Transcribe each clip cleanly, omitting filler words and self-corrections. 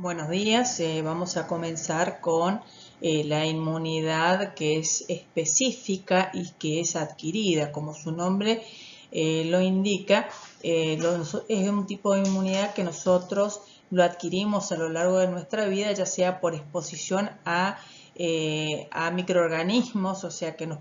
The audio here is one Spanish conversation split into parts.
Buenos días, vamos a comenzar con la inmunidad que es específica y que es adquirida. Como su nombre lo indica, es un tipo de inmunidad que nosotros lo adquirimos a lo largo de nuestra vida, ya sea por exposición a microorganismos, o sea que nos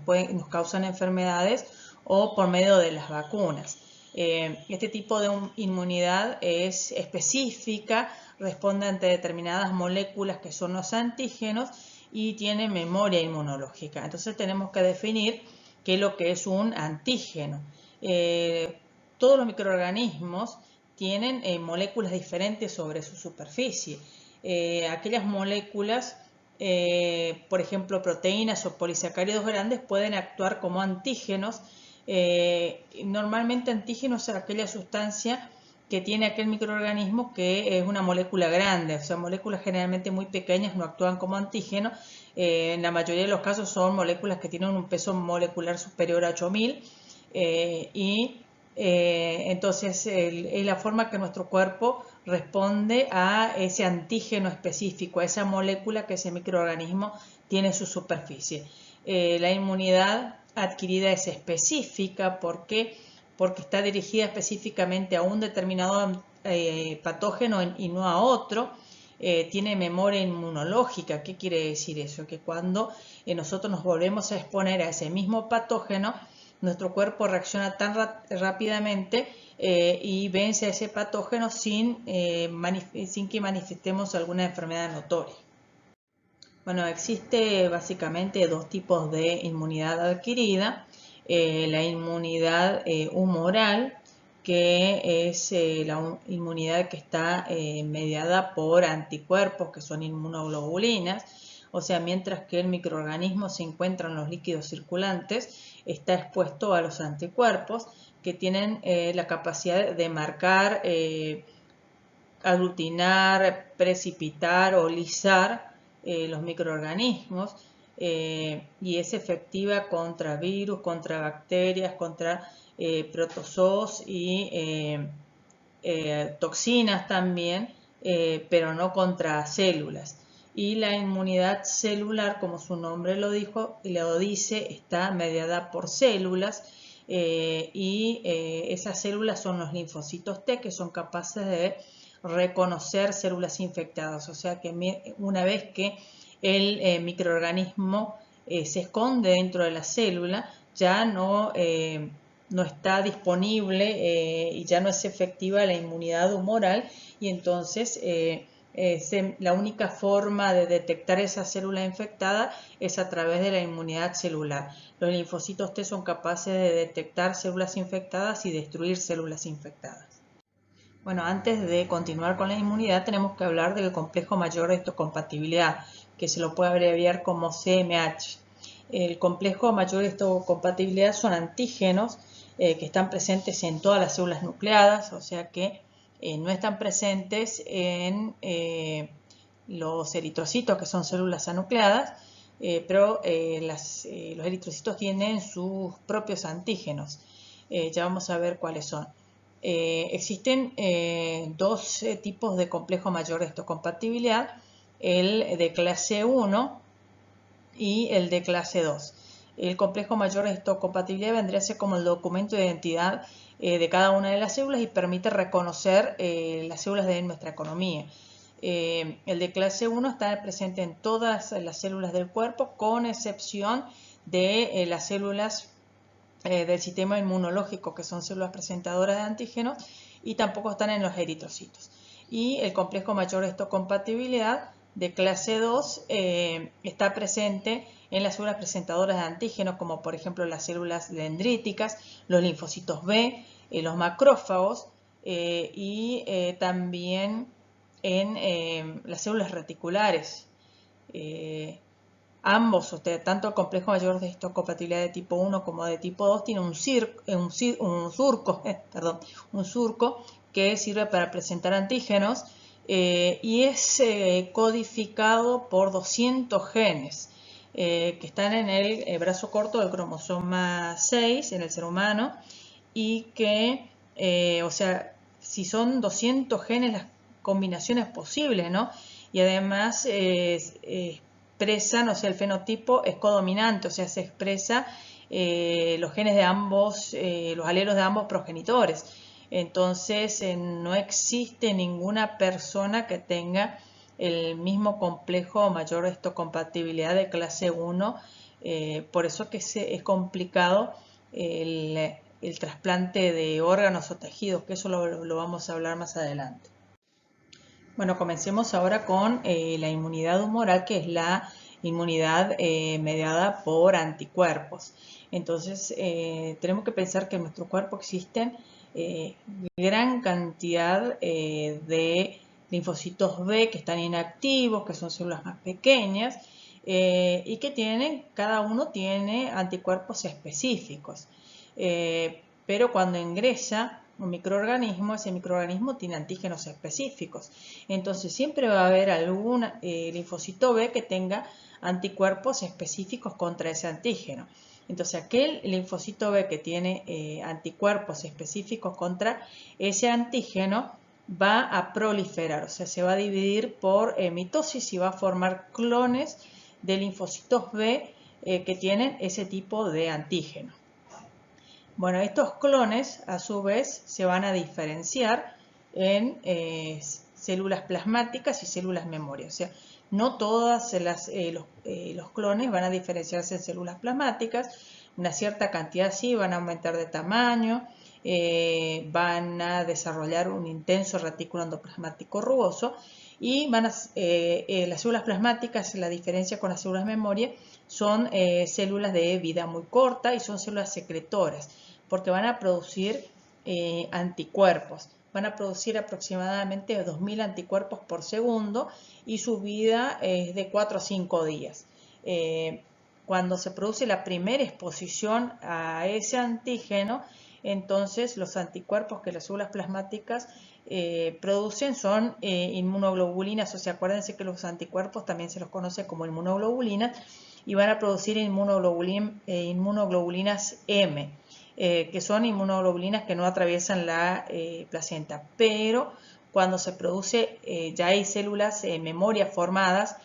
causan enfermedades, o por medio de las vacunas. Este tipo de inmunidad es específica, responde ante determinadas moléculas que son los antígenos y tiene memoria inmunológica. Entonces tenemos que definir qué es lo que es un antígeno. Todos los microorganismos tienen moléculas diferentes sobre su superficie. Aquellas moléculas, por ejemplo, proteínas o polisacáridos grandes, pueden actuar como antígenos. Normalmente antígenos es aquella sustancia que tiene aquel microorganismo que es una molécula grande, o sea, moléculas generalmente muy pequeñas no actúan como antígeno. En la mayoría de los casos son moléculas que tienen un peso molecular superior a 8000 entonces es la forma que nuestro cuerpo responde a ese antígeno específico, a esa molécula que ese microorganismo tiene en su superficie. La inmunidad adquirida es específica porque está dirigida específicamente a un determinado patógeno y no a otro. Tiene memoria inmunológica. ¿Qué quiere decir eso? Que cuando nosotros nos volvemos a exponer a ese mismo patógeno, nuestro cuerpo reacciona tan rápidamente y vence a ese patógeno sin que manifestemos alguna enfermedad notoria. Bueno, existe básicamente dos tipos de inmunidad adquirida. La inmunidad humoral, que es la inmunidad que está mediada por anticuerpos, que son inmunoglobulinas. O sea, mientras que el microorganismo se encuentra en los líquidos circulantes, está expuesto a los anticuerpos, que tienen la capacidad de marcar, aglutinar, precipitar o lisar los microorganismos, y es efectiva contra virus, contra bacterias, contra protozoos y toxinas también, pero no contra células. Y la inmunidad celular, como su nombre lo dice, está mediada por células, esas células son los linfocitos T, que son capaces de reconocer células infectadas. O sea que una vez que el microorganismo se esconde dentro de la célula, ya no está disponible y ya no es efectiva la inmunidad humoral, y entonces la única forma de detectar esa célula infectada es a través de la inmunidad celular. Los linfocitos T son capaces de detectar células infectadas y destruir células infectadas. Bueno, antes de continuar con la inmunidad tenemos que hablar del complejo mayor de histocompatibilidad, que se lo puede abreviar como CMH. El complejo mayor de histocompatibilidad son antígenos que están presentes en todas las células nucleadas, o sea que no están presentes en los eritrocitos, que son células anucleadas, pero los eritrocitos tienen sus propios antígenos. Ya vamos a ver cuáles son. Existen dos tipos de complejo mayor de histocompatibilidad, el de clase 1 y el de clase 2. El complejo mayor de histocompatibilidad vendría a ser como el documento de identidad de cada una de las células y permite reconocer las células de nuestra economía. El de clase 1 está presente en todas las células del cuerpo, con excepción de las células del sistema inmunológico, que son células presentadoras de antígenos, y tampoco están en los eritrocitos. Y el complejo mayor de histocompatibilidad de clase 2 está presente en las células presentadoras de antígenos, como por ejemplo las células dendríticas, los linfocitos B, los macrófagos, y también en las células reticulares. Ambos, tanto el complejo mayor de histocompatibilidad de tipo 1 como de tipo 2, tiene un surco que sirve para presentar antígenos, y es codificado por 200 genes que están en el brazo corto del cromosoma 6 en el ser humano, y que, o sea, si son 200 genes combinaciones posibles, ¿no? Y además expresan, o sea, el fenotipo es codominante, o sea, se expresa los genes de ambos, los alelos de ambos progenitores. Entonces, no existe ninguna persona que tenga el mismo complejo o mayor histocompatibilidad de clase 1. Por eso que es complicado el trasplante de órganos o tejidos, que eso lo vamos a hablar más adelante. Bueno, comencemos ahora con la inmunidad humoral, que es la inmunidad mediada por anticuerpos. Entonces, tenemos que pensar que en nuestro cuerpo existen gran cantidad de linfocitos B que están inactivos, que son células más pequeñas, y que cada uno tiene anticuerpos específicos. Pero cuando ingresa un microorganismo, ese microorganismo tiene antígenos específicos. Entonces siempre va a haber algún linfocito B que tenga anticuerpos específicos contra ese antígeno. Entonces aquel linfocito B que tiene anticuerpos específicos contra ese antígeno va a proliferar, o sea, se va a dividir por mitosis y va a formar clones de linfocitos B que tienen ese tipo de antígeno. Bueno, estos clones a su vez se van a diferenciar en células plasmáticas y células memoria. O sea, no todas los clones van a diferenciarse en células plasmáticas, una cierta cantidad sí van a aumentar de tamaño, van a desarrollar un intenso retículo endoplasmático rugoso y las células plasmáticas, la diferencia con las células memoria, son células de vida muy corta y son células secretoras, porque van a producir anticuerpos. Van a producir aproximadamente 2000 anticuerpos por segundo y su vida es de 4 a 5 días. Cuando se produce la primera exposición a ese antígeno, entonces los anticuerpos que las células plasmáticas producen son inmunoglobulinas, o sea, acuérdense que los anticuerpos también se los conoce como inmunoglobulinas, y van a producir inmunoglobulinas M, que son inmunoglobulinas que no atraviesan la placenta, pero cuando se produce ya hay células memoria formadas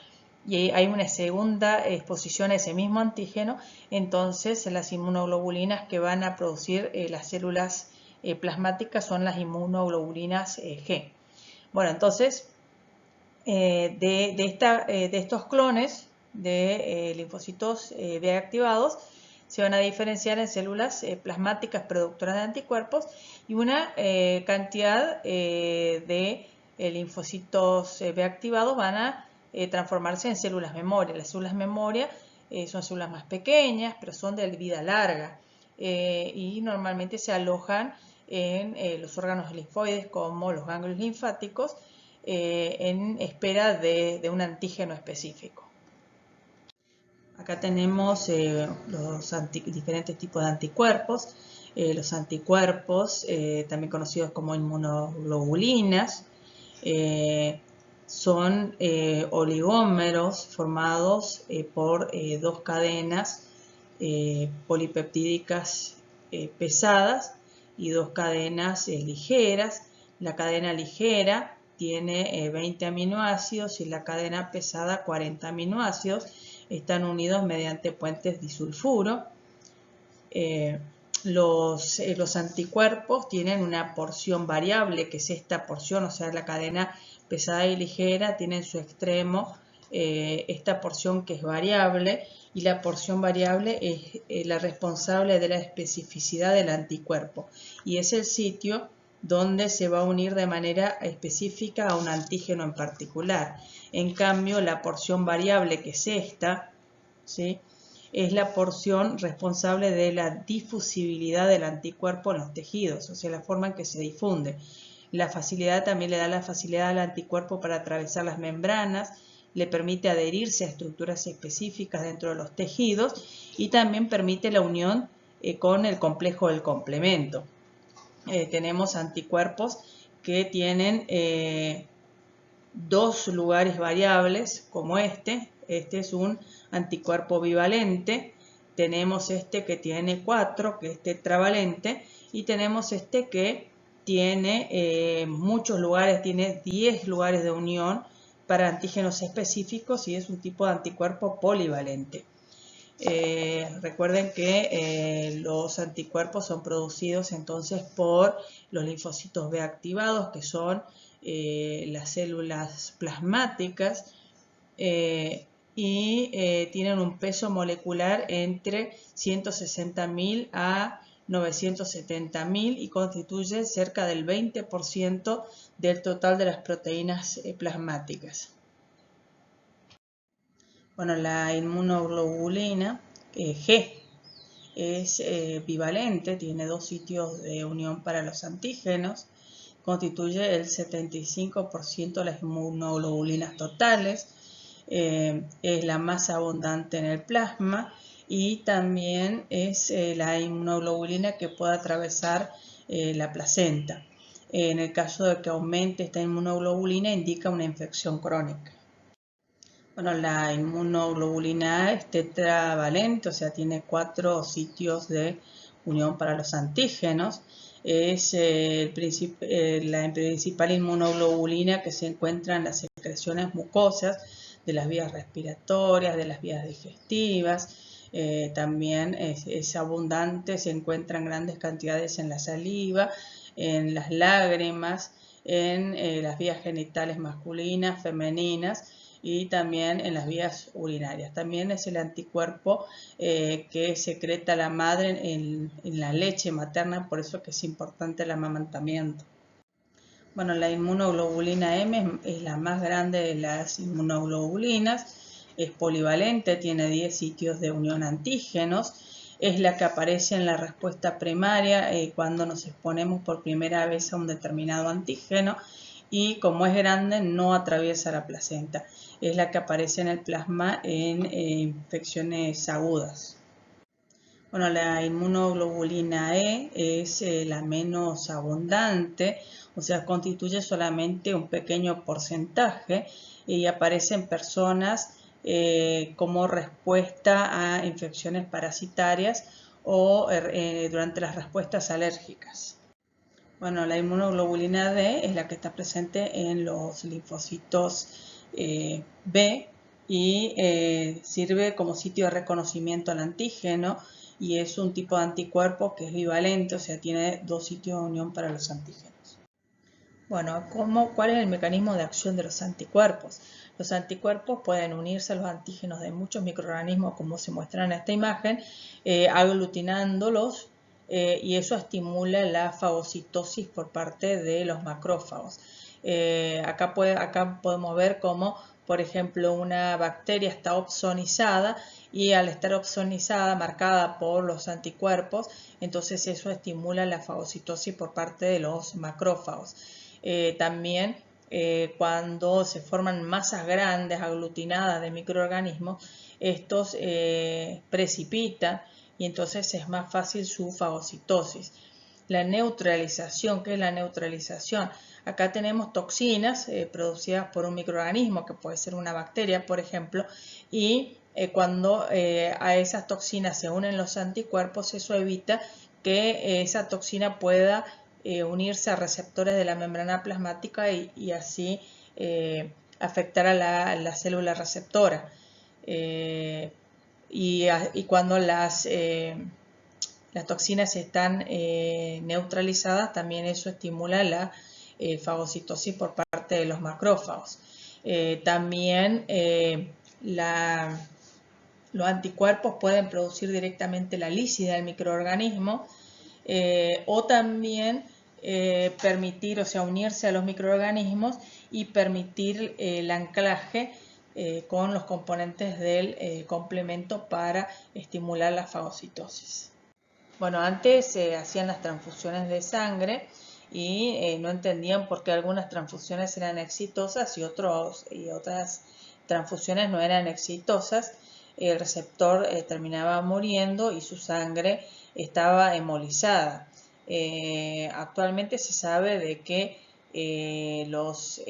y hay una segunda exposición a ese mismo antígeno, entonces las inmunoglobulinas que van a producir las células plasmáticas son las inmunoglobulinas G. Bueno, entonces de estos clones de linfocitos B activados se van a diferenciar en células plasmáticas productoras de anticuerpos y una cantidad de linfocitos B activados van a transformarse en células memoria. Las células memoria son células más pequeñas, pero son de vida larga y normalmente se alojan en los órganos linfoides como los ganglios linfáticos en espera de un antígeno específico. Acá tenemos los diferentes tipos de anticuerpos. Los anticuerpos, también conocidos como inmunoglobulinas, son oligómeros formados por dos cadenas polipeptídicas pesadas y dos cadenas ligeras. La cadena ligera tiene 20 aminoácidos y la cadena pesada 40 aminoácidos. Están unidos mediante puentes disulfuro. Los anticuerpos tienen una porción variable, que es esta porción, o sea, la cadena pesada y ligera tiene en su extremo esta porción que es variable, y la porción variable es la responsable de la especificidad del anticuerpo y es el sitio donde se va a unir de manera específica a un antígeno en particular. En cambio, la porción variable, que es esta, ¿sí?, es la porción responsable de la difusibilidad del anticuerpo en los tejidos, o sea, la forma en que se difunde. La facilidad también le da la facilidad al anticuerpo para atravesar las membranas, le permite adherirse a estructuras específicas dentro de los tejidos y también permite la unión con el complejo del complemento. Tenemos anticuerpos que tienen dos lugares variables, como este es un anticuerpo bivalente, tenemos este que tiene 4, que es tetravalente, y tenemos este que tiene muchos lugares, tiene 10 lugares de unión para antígenos específicos y es un tipo de anticuerpo polivalente. Recuerden que los anticuerpos son producidos entonces por los linfocitos B activados, que son las células plasmáticas, y tienen un peso molecular entre 160.000 a 970.000 y constituyen cerca del 20% del total de las proteínas plasmáticas. Bueno, la inmunoglobulina G es bivalente, tiene 2 sitios de unión para los antígenos, constituye el 75% de las inmunoglobulinas totales, es la más abundante en el plasma y también es la inmunoglobulina que puede atravesar la placenta. En el caso de que aumente esta inmunoglobulina, indica una infección crónica. Bueno, la inmunoglobulina A es tetravalente, o sea, tiene 4 sitios de unión para los antígenos. Es la principal inmunoglobulina que se encuentra en las secreciones mucosas de las vías respiratorias, de las vías digestivas. También es abundante, se encuentra en grandes cantidades en la saliva, en las lágrimas, en las vías genitales masculinas, femeninas, y también en las vías urinarias. También es el anticuerpo que secreta la madre en la leche materna, por eso que es importante el amamantamiento. Bueno, la inmunoglobulina M es la más grande de las inmunoglobulinas, es polivalente, tiene 10 sitios de unión antígenos, es la que aparece en la respuesta primaria cuando nos exponemos por primera vez a un determinado antígeno, y como es grande no atraviesa la placenta. Es la que aparece en el plasma en infecciones agudas. Bueno, la inmunoglobulina E es la menos abundante, o sea, constituye solamente un pequeño porcentaje y aparece en personas como respuesta a infecciones parasitarias o durante las respuestas alérgicas. Bueno, la inmunoglobulina D es la que está presente en los linfocitos B y sirve como sitio de reconocimiento al antígeno y es un tipo de anticuerpo que es bivalente, o sea, tiene 2 sitios de unión para los antígenos. Bueno, ¿cuál es el mecanismo de acción de los anticuerpos? Los anticuerpos pueden unirse a los antígenos de muchos microorganismos, como se muestra en esta imagen, aglutinándolos, y eso estimula la fagocitosis por parte de los macrófagos. Acá podemos ver cómo, por ejemplo, una bacteria está opsonizada y al estar opsonizada, marcada por los anticuerpos, entonces eso estimula la fagocitosis por parte de los macrófagos. También cuando se forman masas grandes aglutinadas de microorganismos, estos precipitan y entonces es más fácil su fagocitosis. La neutralización, ¿qué es la neutralización? Acá tenemos toxinas producidas por un microorganismo, que puede ser una bacteria, por ejemplo, y cuando a esas toxinas se unen los anticuerpos, eso evita que esa toxina pueda unirse a receptores de la membrana plasmática y así afectar a la célula receptora. Y cuando las toxinas están neutralizadas, también eso estimula la fagocitosis por parte de los macrófagos. También los anticuerpos pueden producir directamente la lisina del microorganismo, o también permitir, o sea, unirse a los microorganismos y permitir el anclaje con los componentes del complemento para estimular la fagocitosis. Bueno, antes se hacían las transfusiones de sangre y no entendían por qué algunas transfusiones eran exitosas y otras transfusiones no eran exitosas. El receptor terminaba muriendo y su sangre estaba hemolizada. Actualmente se sabe de que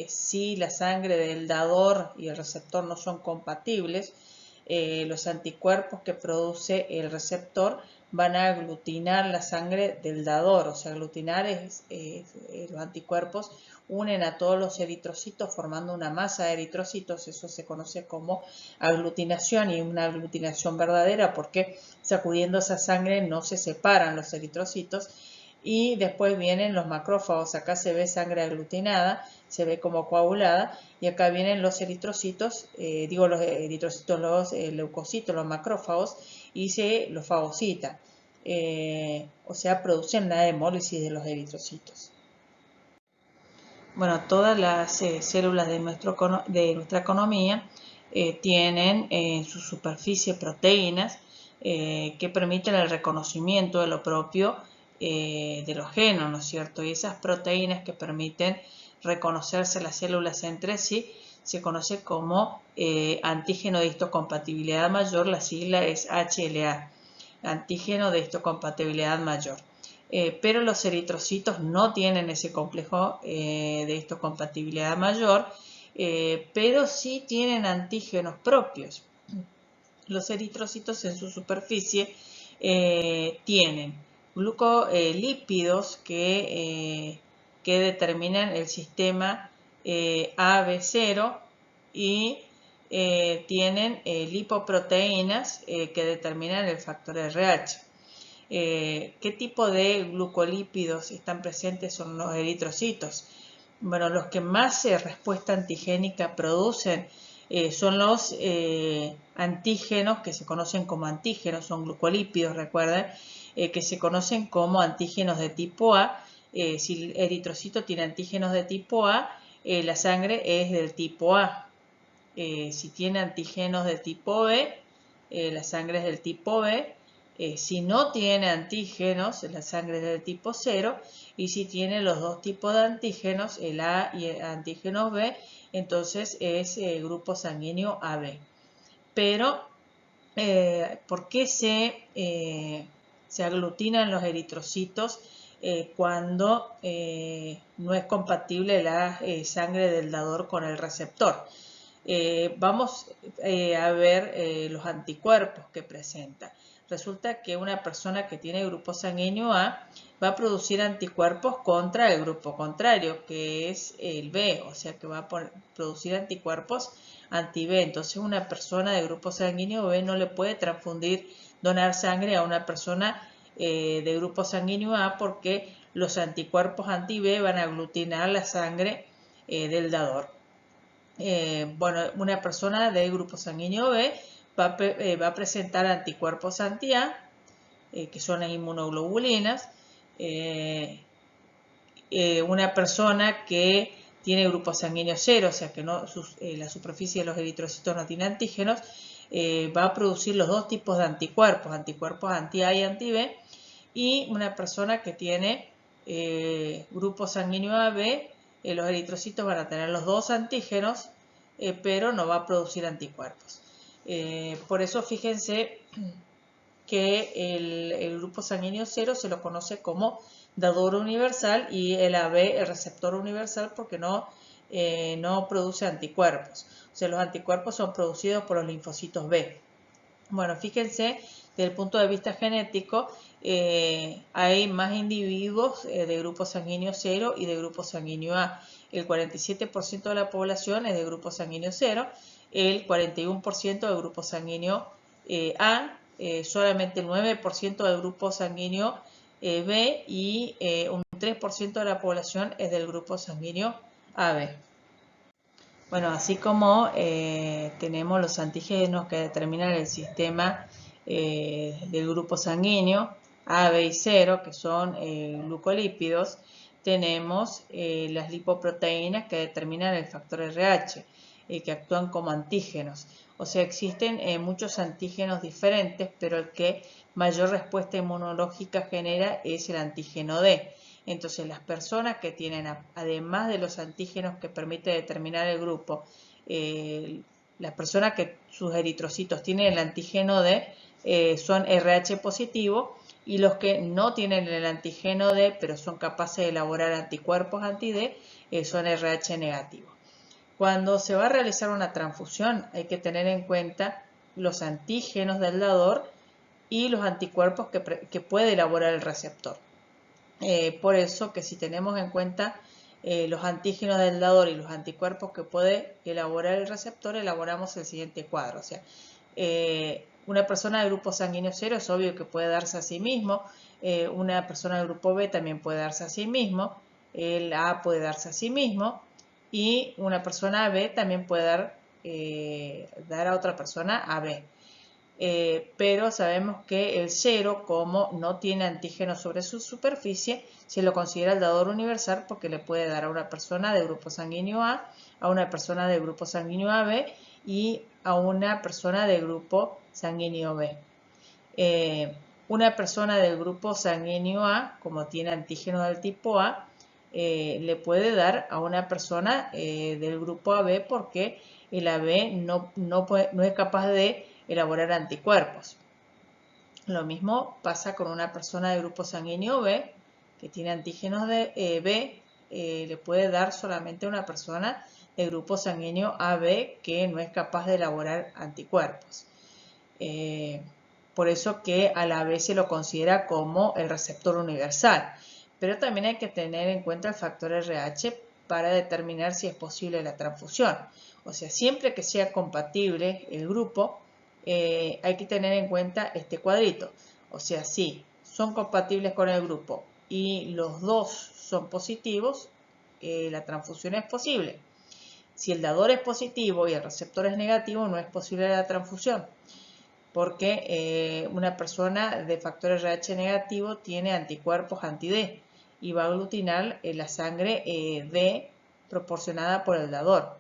si la sangre del dador y el receptor no son compatibles, los anticuerpos que produce el receptor van a aglutinar la sangre del dador, o sea, aglutinar los anticuerpos unen a todos los eritrocitos formando una masa de eritrocitos, eso se conoce como aglutinación y una aglutinación verdadera porque sacudiendo esa sangre no se separan los eritrocitos. Y después vienen los macrófagos, acá se ve sangre aglutinada, se ve como coagulada, y acá vienen los eritrocitos, los eritrocitos, los leucocitos, los macrófagos, y se los fagocita, o sea, producen la hemólisis de los eritrocitos. Bueno, todas las células de nuestra economía tienen en su superficie proteínas que permiten el reconocimiento de lo propio de los genes, ¿no es cierto? Y esas proteínas que permiten reconocerse las células entre sí se conoce como antígeno de histocompatibilidad mayor, la sigla es HLA, antígeno de histocompatibilidad mayor. Pero los eritrocitos no tienen ese complejo de histocompatibilidad mayor, pero sí tienen antígenos propios. Los eritrocitos en su superficie tienen glucolípidos que determinan el sistema AB0 y tienen lipoproteínas que determinan el factor RH. ¿Qué tipo de glucolípidos están presentes? Son los eritrocitos. Bueno, los que más respuesta antigénica producen son los antígenos que se conocen como antígenos, son glucolípidos, recuerden, que se conocen como antígenos de tipo A. Si el eritrocito tiene antígenos de tipo A, la sangre es del tipo A. Si tiene antígenos de tipo B, la sangre es del tipo B. Si no tiene antígenos, la sangre es del tipo 0. Y si tiene los dos tipos de antígenos, el A y el antígeno B, entonces es grupo sanguíneo AB. Pero, ¿por qué se aglutinan los eritrocitos cuando no es compatible la sangre del dador con el receptor? Vamos a ver los anticuerpos que presenta. Resulta que una persona que tiene grupo sanguíneo A va a producir anticuerpos contra el grupo contrario, que es el B, o sea que va a producir anticuerpos anti-B. Entonces una persona de grupo sanguíneo B no le puede donar sangre a una persona de grupo sanguíneo A porque los anticuerpos anti-B van a aglutinar la sangre del dador. Bueno, una persona de grupo sanguíneo B va a presentar anticuerpos anti-A, que son las inmunoglobulinas. Una persona que tiene grupo sanguíneo 0, o sea que la superficie de los eritrocitos no tiene antígenos, va a producir los dos tipos de anticuerpos, anticuerpos anti-A y anti-B. Y una persona que tiene grupo sanguíneo AB, los eritrocitos van a tener los dos antígenos, pero no va a producir anticuerpos. Por eso fíjense que el grupo sanguíneo 0 se lo conoce como dador universal y el AB el receptor universal porque no produce anticuerpos. O sea, los anticuerpos son producidos por los linfocitos B. Bueno, fíjense, desde el punto de vista genético, hay más individuos de grupo sanguíneo 0 y de grupo sanguíneo A. El 47% de la población es de grupo sanguíneo 0, el 41% de grupo sanguíneo A, solamente el 9% del grupo sanguíneo B y un 3% de la población es del grupo sanguíneo AB. Bueno, así como tenemos los antígenos que determinan el sistema del grupo sanguíneo A, B y 0, que son glucolípidos, tenemos las lipoproteínas que determinan el factor RH, que actúan como antígenos. O sea, existen muchos antígenos diferentes, pero el que mayor respuesta inmunológica genera es el antígeno D. Entonces, las personas que tienen, además de los antígenos que permite determinar el grupo, las personas que sus eritrocitos tienen el antígeno D son RH positivo, y los que no tienen el antígeno D, pero son capaces de elaborar anticuerpos anti-D, son RH negativo. Cuando se va a realizar una transfusión, hay que tener en cuenta los antígenos del dador y los anticuerpos que puede elaborar el receptor. Por eso que si tenemos en cuenta los antígenos del dador y los anticuerpos que puede elaborar el receptor, elaboramos el siguiente cuadro. O sea, una persona de grupo sanguíneo 0 es obvio que puede darse a sí mismo, una persona de grupo B también puede darse a sí mismo, el A puede darse a sí mismo y una persona B también puede dar a otra persona AB. Pero sabemos que el 0, como no tiene antígeno sobre su superficie, se lo considera el dador universal porque le puede dar a una persona de grupo sanguíneo A una persona de grupo sanguíneo AB y a una persona de grupo sanguíneo B. Una persona del grupo sanguíneo A, como tiene antígeno del tipo A, le puede dar a una persona del grupo AB porque el AB no es capaz de elaborar anticuerpos. Lo mismo pasa con una persona de grupo sanguíneo B que tiene antígenos de B, le puede dar solamente a una persona de grupo sanguíneo AB que no es capaz de elaborar anticuerpos. Por eso que a la vez se lo considera como el receptor universal. Pero también hay que tener en cuenta el factor RH para determinar si es posible la transfusión. O sea, siempre que sea compatible el grupo, hay que tener en cuenta este cuadrito. O sea, si son compatibles con el grupo y los dos son positivos, la transfusión es posible. Si el dador es positivo y el receptor es negativo, no es posible la transfusión, porque una persona de factor RH negativo tiene anticuerpos anti-D y va a aglutinar la sangre D proporcionada por el dador.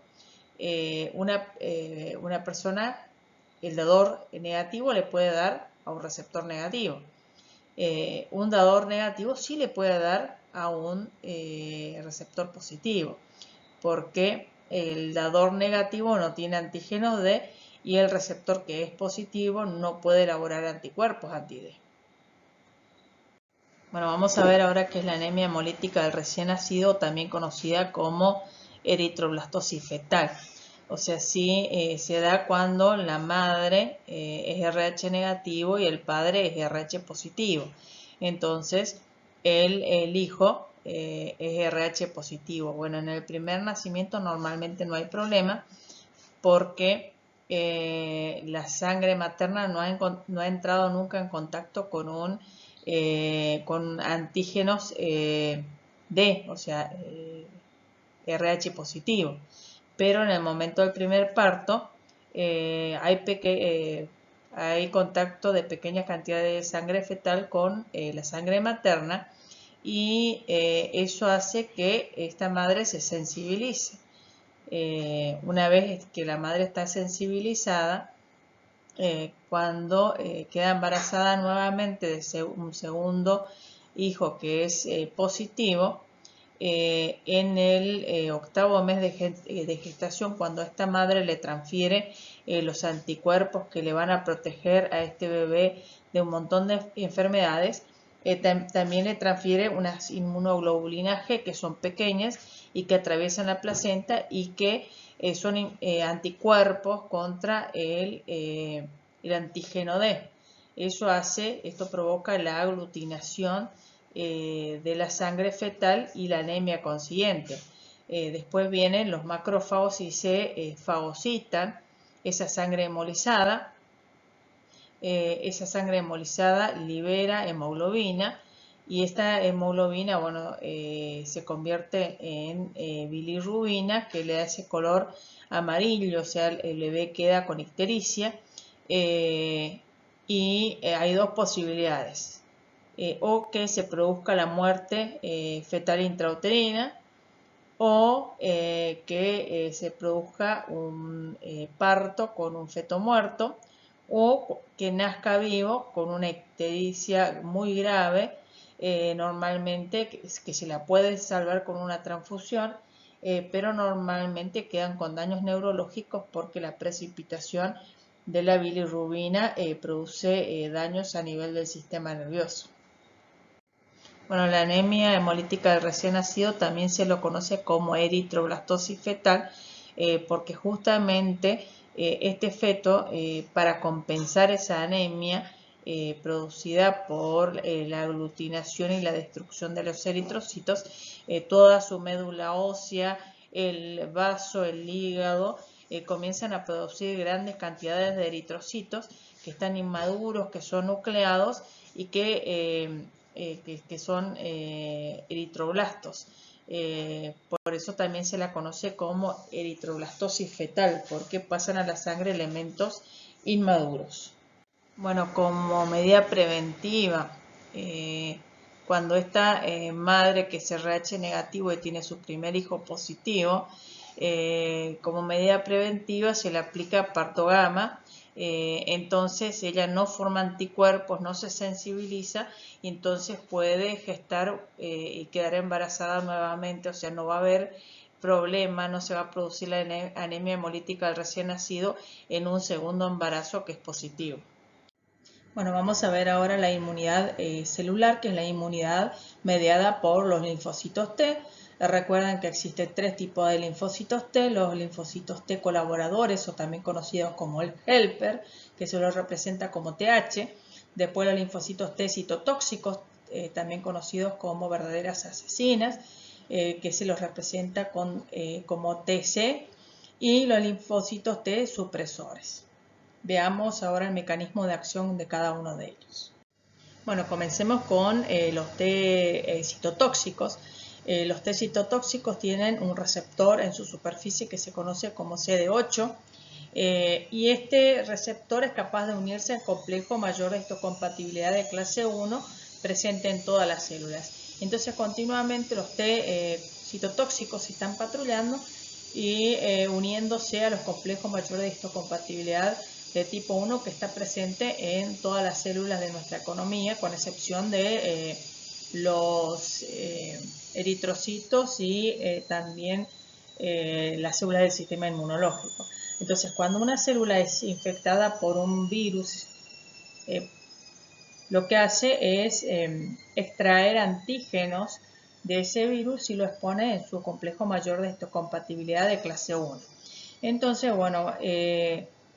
Una persona, el dador negativo le puede dar a un receptor negativo. Un dador negativo sí le puede dar a un receptor positivo, porque el dador negativo no tiene antígenos D y el receptor que es positivo no puede elaborar anticuerpos anti-D. Bueno, vamos a ver ahora qué es la anemia hemolítica del recién nacido, también conocida como eritroblastosis fetal. O sea, sí se da cuando la madre es RH negativo y el padre es RH positivo. Entonces, el hijo es RH positivo. Bueno, en el primer nacimiento normalmente no hay problema porque la sangre materna no ha entrado nunca en contacto con antígenos D, o sea, RH positivo. Pero en el momento del primer parto hay contacto de pequeñas cantidades de sangre fetal con la sangre materna y eso hace que esta madre se sensibilice. Una vez que la madre está sensibilizada, cuando queda embarazada nuevamente de un segundo hijo que es positivo, en el octavo mes de gestación, cuando esta madre le transfiere los anticuerpos que le van a proteger a este bebé de un montón de enfermedades, también le transfiere unas inmunoglobulinas G que son pequeñas y que atraviesan la placenta y que son anticuerpos contra el antígeno D. Esto provoca la aglutinación de la sangre fetal y la anemia consiguiente. Después vienen los macrófagos y se fagocitan esa sangre hemolizada. Esa sangre hemolizada libera hemoglobina y esta hemoglobina, bueno, se convierte en bilirrubina que le da ese color amarillo, o sea, el bebé queda con ictericia y hay dos posibilidades. O que se produzca la muerte fetal intrauterina o que se produzca un parto con un feto muerto o que nazca vivo con una ictericia muy grave, normalmente que se la puede salvar con una transfusión, pero normalmente quedan con daños neurológicos porque la precipitación de la bilirrubina produce daños a nivel del sistema nervioso. Bueno, la anemia hemolítica del recién nacido también se lo conoce como eritroblastosis fetal porque justamente este feto, para compensar esa anemia, producida por la aglutinación y la destrucción de los eritrocitos, toda su médula ósea, el vaso, el hígado, comienzan a producir grandes cantidades de eritrocitos que están inmaduros, que son nucleados y que son eritroblastos. Por eso también se la conoce como eritroblastosis fetal, porque pasan a la sangre elementos inmaduros. Bueno, como medida preventiva, cuando esta madre que es RH negativo y tiene su primer hijo positivo, como medida preventiva se le aplica parto gamma, entonces ella no forma anticuerpos, no se sensibiliza y entonces puede gestar y quedar embarazada nuevamente, o sea, no va a haber problema, no se va a producir la anemia hemolítica del recién nacido en un segundo embarazo que es positivo. Bueno, vamos a ver ahora la inmunidad celular, que es la inmunidad mediada por los linfocitos T. Recuerden que existen tres tipos de linfocitos T, los linfocitos T colaboradores o también conocidos como el helper, que se los representa como TH. Después los linfocitos T citotóxicos, también conocidos como verdaderas asesinas, que se los representa como TC. Y los linfocitos T supresores. Veamos ahora el mecanismo de acción de cada uno de ellos. Bueno, comencemos con los T citotóxicos. Los T citotóxicos tienen un receptor en su superficie que se conoce como CD8 y este receptor es capaz de unirse al complejo mayor de histocompatibilidad de clase 1 presente en todas las células. Entonces continuamente los T citotóxicos están patrullando y uniéndose a los complejos mayores de histocompatibilidad de tipo 1 que está presente en todas las células de nuestra economía, con excepción de los eritrocitos y también las células del sistema inmunológico. Entonces, cuando una célula es infectada por un virus, lo que hace es extraer antígenos de ese virus y lo expone en su complejo mayor de histocompatibilidad de clase 1. Entonces, bueno,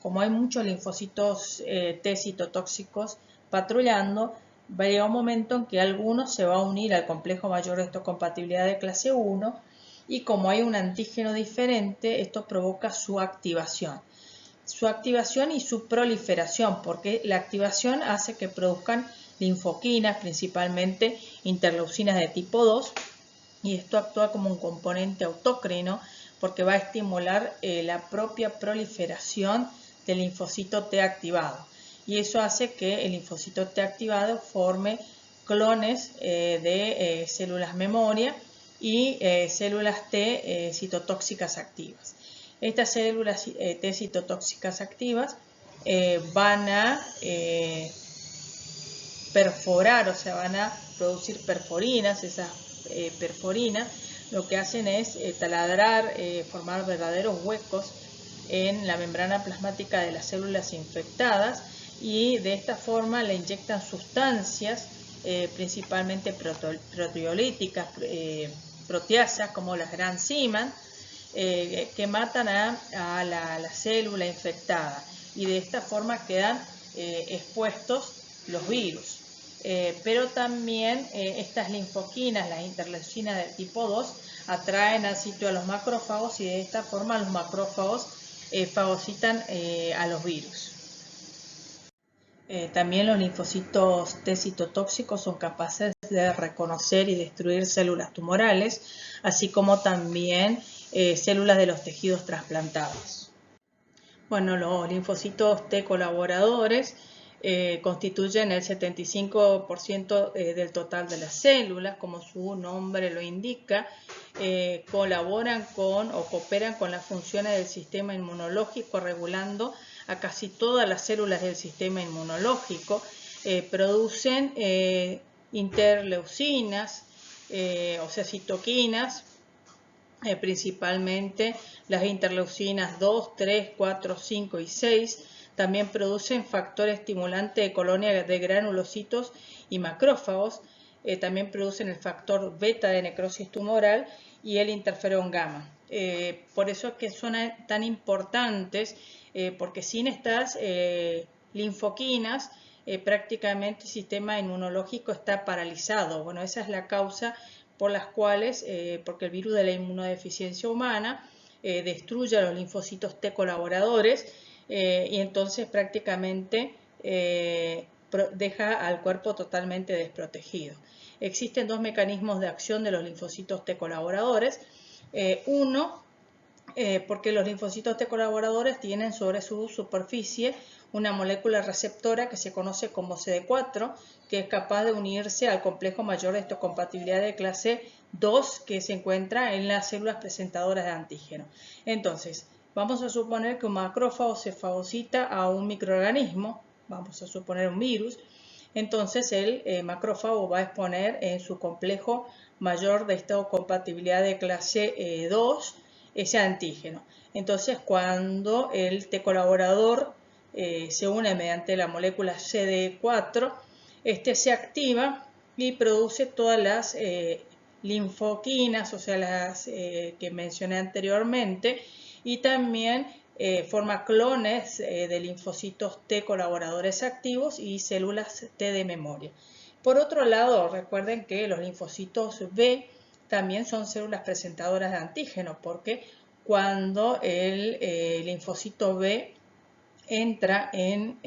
como hay muchos linfocitos T citotóxicos patrullando, va a llegar un momento en que algunos se va a unir al complejo mayor de histocompatibilidad de clase 1 y como hay un antígeno diferente, esto provoca su activación y su proliferación, porque la activación hace que produzcan linfoquinas, principalmente interleucinas de tipo 2, y esto actúa como un componente autócrino porque va a estimular la propia proliferación del linfocito T activado. Y eso hace que el linfocito T activado forme clones de células memoria y células T citotóxicas activas. Estas células T citotóxicas activas van a perforar, o sea, van a producir perforinas. Esas perforinas lo que hacen es taladrar, formar verdaderos huecos en la membrana plasmática de las células infectadas y de esta forma le inyectan sustancias principalmente proteolíticas, proteasas como las granzimas, que matan a la célula infectada y de esta forma quedan expuestos los virus. Pero también estas linfoquinas, las interleucinas de tipo 2, atraen al sitio a los macrófagos y de esta forma los macrófagos fagocitan a los virus. También los linfocitos T citotóxicos son capaces de reconocer y destruir células tumorales, así como también células de los tejidos trasplantados. Bueno, los linfocitos T colaboradores constituyen el 75% del total de las células, como su nombre lo indica, colaboran con o cooperan con las funciones del sistema inmunológico, regulando a casi todas las células del sistema inmunológico, producen interleucinas, o sea, citoquinas, principalmente las interleucinas 2, 3, 4, 5 y 6, también producen factor estimulante de colonia de granulocitos y macrófagos, también producen el factor beta de necrosis tumoral y el interferón gamma. Por eso es que son tan importantes, porque sin estas linfoquinas prácticamente el sistema inmunológico está paralizado. Bueno, esa es la causa por las cuales, porque el virus de la inmunodeficiencia humana destruye a los linfocitos T colaboradores y entonces prácticamente deja al cuerpo totalmente desprotegido. Existen dos mecanismos de acción de los linfocitos T colaboradores. Uno, porque los linfocitos T colaboradores tienen sobre su superficie una molécula receptora que se conoce como CD4, que es capaz de unirse al complejo mayor de histocompatibilidad de clase 2 que se encuentra en las células presentadoras de antígeno. Entonces, vamos a suponer que un macrófago se fagocita a un microorganismo, vamos a suponer un virus, entonces el macrófago va a exponer en su complejo mayor de histocompatibilidad de clase 2 ese antígeno. Entonces, cuando el T colaborador se une mediante la molécula CD4, este se activa y produce todas las linfoquinas, o sea, las que mencioné anteriormente, y también forma clones de linfocitos T colaboradores activos y células T de memoria. Por otro lado, recuerden que los linfocitos B también son células presentadoras de antígeno, porque cuando el linfocito B entra en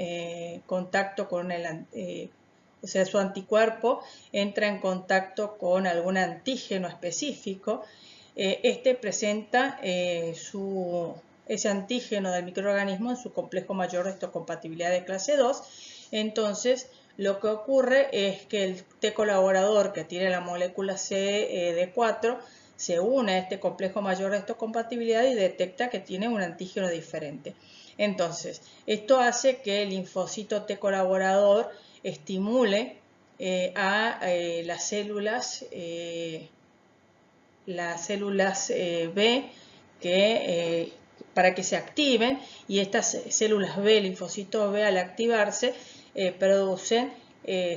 contacto con o sea, su anticuerpo entra en contacto con algún antígeno específico, este presenta ese antígeno del microorganismo en su complejo mayor de histocompatibilidad de clase 2. Entonces, lo que ocurre es que el T colaborador que tiene la molécula CD4 se une a este complejo mayor de histocompatibilidad y detecta que tiene un antígeno diferente. Entonces, esto hace que el linfocito T colaborador estimule a las células B para que se activen, y estas células B, linfocitos B, al activarse producen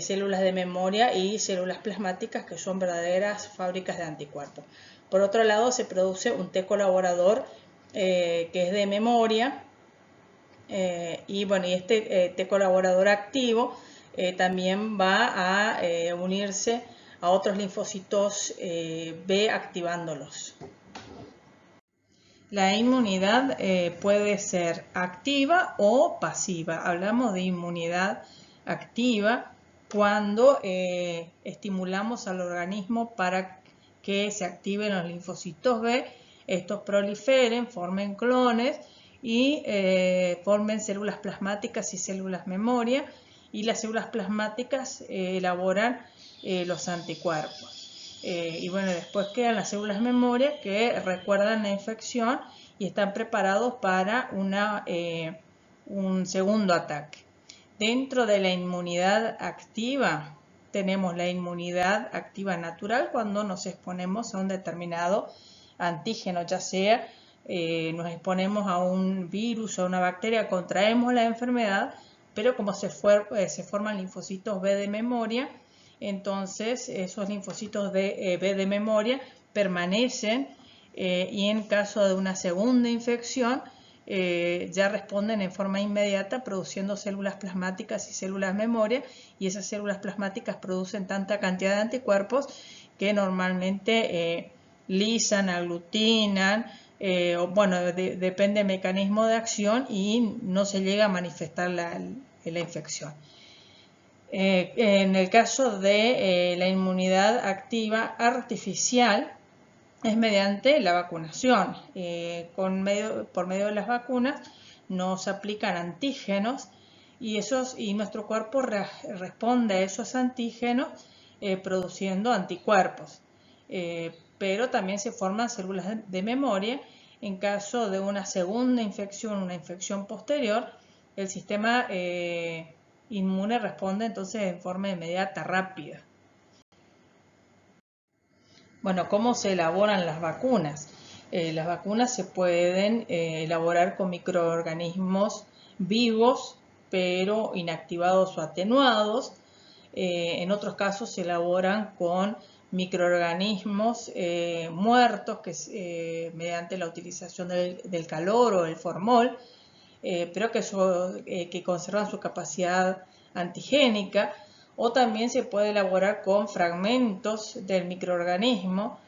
células de memoria y células plasmáticas que son verdaderas fábricas de anticuerpos. Por otro lado, se produce un T colaborador que es de memoria y bueno, y este T colaborador activo también va a unirse a otros linfocitos B activándolos. La inmunidad puede ser activa o pasiva. Hablamos de inmunidad activa cuando estimulamos al organismo para que se activen los linfocitos B, estos proliferen, formen clones y formen células plasmáticas y células memoria, y las células plasmáticas elaboran los anticuerpos. Y bueno, después quedan las células memoria que recuerdan la infección y están preparados para un segundo ataque. Dentro de la inmunidad activa tenemos la inmunidad activa natural cuando nos exponemos a un determinado antígeno, ya sea nos exponemos a un virus o a una bacteria, contraemos la enfermedad, pero como se forman linfocitos B de memoria, entonces esos linfocitos B de memoria permanecen y en caso de una segunda infección ya responden en forma inmediata produciendo células plasmáticas y células memoria, y esas células plasmáticas producen tanta cantidad de anticuerpos que normalmente lisan, aglutinan, bueno, depende del mecanismo de acción y no se llega a manifestar la infección. En el caso de la inmunidad activa artificial es mediante la vacunación. Por medio de las vacunas nos aplican antígenos y nuestro cuerpo responde a esos antígenos produciendo anticuerpos. Pero también se forman células de memoria. En caso de una segunda infección, una infección posterior, el sistema inmune responde entonces en forma inmediata, rápida. Bueno, ¿cómo se elaboran las vacunas? Las vacunas se pueden elaborar con microorganismos vivos, pero inactivados o atenuados. En otros casos se elaboran con microorganismos muertos mediante la utilización del calor o el formol, pero que conservan su capacidad antigénica, o también se puede elaborar con fragmentos del microorganismo,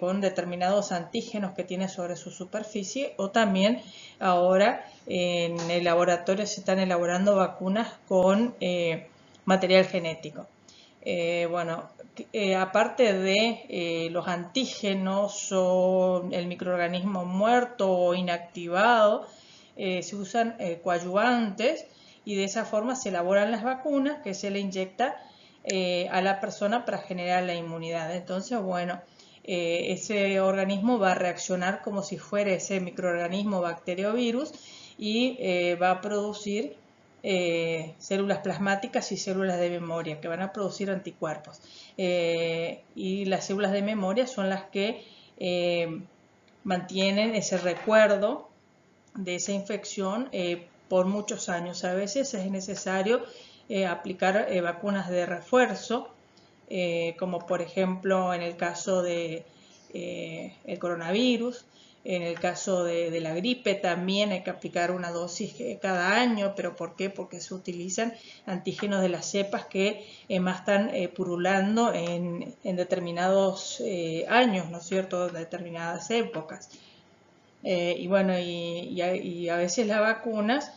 con determinados antígenos que tiene sobre su superficie, o también ahora en el laboratorio se están elaborando vacunas con material genético. Bueno, aparte de los antígenos o el microorganismo muerto o inactivado, se usan coadyuvantes y de esa forma se elaboran las vacunas que se le inyecta a la persona para generar la inmunidad. Entonces, bueno, ese organismo va a reaccionar como si fuera ese microorganismo, bacteria o virus, y va a producir células plasmáticas y células de memoria que van a producir anticuerpos. Y las células de memoria son las que mantienen ese recuerdo de esa infección por muchos años. A veces es necesario aplicar vacunas de refuerzo, como por ejemplo en el caso de el coronavirus. En el caso de la gripe también hay que aplicar una dosis cada año, pero ¿por qué? Porque se utilizan antígenos de las cepas que más están purulando en determinados años, ¿no es cierto?, en determinadas épocas. Y bueno, y a veces las vacunas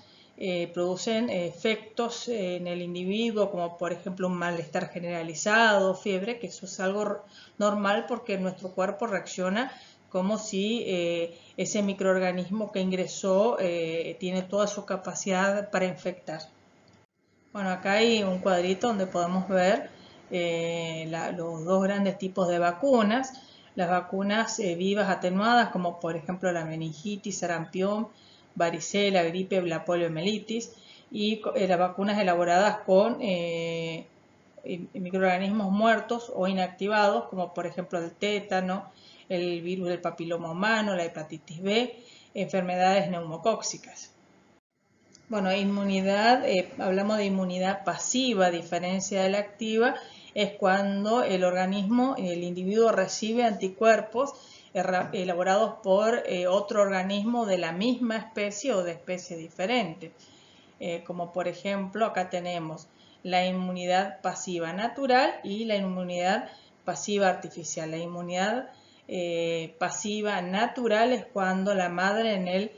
producen efectos en el individuo, como por ejemplo un malestar generalizado, fiebre, que eso es algo normal porque nuestro cuerpo reacciona como si ese microorganismo que ingresó tiene toda su capacidad para infectar. Bueno, acá hay un cuadrito donde podemos ver los dos grandes tipos de vacunas. Las vacunas vivas atenuadas, como por ejemplo la meningitis, sarampión, varicela, gripe, la poliomielitis, y las vacunas elaboradas con microorganismos muertos o inactivados, como por ejemplo el tétano, el virus del papiloma humano, la hepatitis B, enfermedades neumocóxicas. Bueno, inmunidad, hablamos de inmunidad pasiva, a diferencia de la activa, es cuando el organismo, el individuo recibe anticuerpos elaborados por otro organismo de la misma especie o de especie diferente. Como por ejemplo, acá tenemos la inmunidad pasiva natural y la inmunidad pasiva artificial. La inmunidad pasiva natural es cuando la madre en el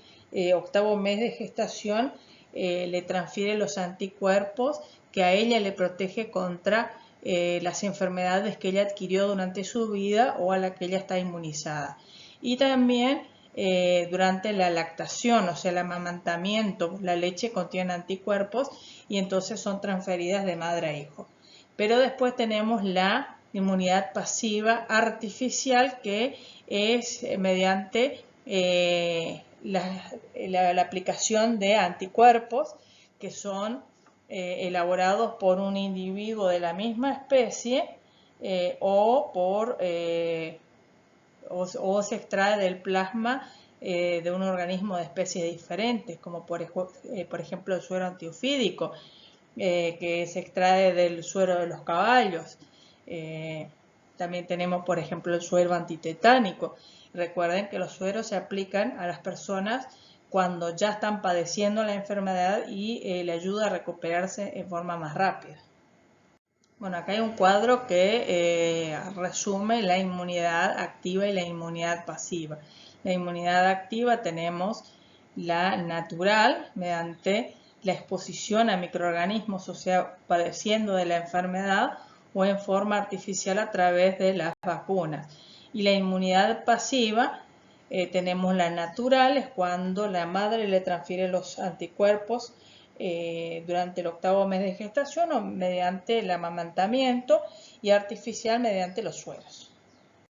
octavo mes de gestación le transfiere los anticuerpos que a ella le protege contra las enfermedades que ella adquirió durante su vida o a la que ella está inmunizada. Y también durante la lactación, o sea, el amamantamiento, la leche contiene anticuerpos y entonces son transferidas de madre a hijo. Pero después tenemos la inmunidad pasiva artificial, que es mediante la aplicación de anticuerpos que son elaborados por un individuo de la misma especie o se extrae del plasma de un organismo de especies diferentes, como por ejemplo el suero antiofídico, que se extrae del suero de los caballos. También tenemos, por ejemplo, el suero antitetánico. Recuerden que los sueros se aplican a las personas cuando ya están padeciendo la enfermedad y le ayuda a recuperarse en forma más rápida. Bueno, acá hay un cuadro que resume la inmunidad activa y la inmunidad pasiva. La inmunidad activa tenemos la natural, mediante la exposición a microorganismos, o sea, padeciendo de la enfermedad, o en forma artificial a través de las vacunas. Y la inmunidad pasiva tenemos la natural, es cuando la madre le transfiere los anticuerpos durante el octavo mes de gestación o mediante el amamantamiento, y artificial mediante los sueros.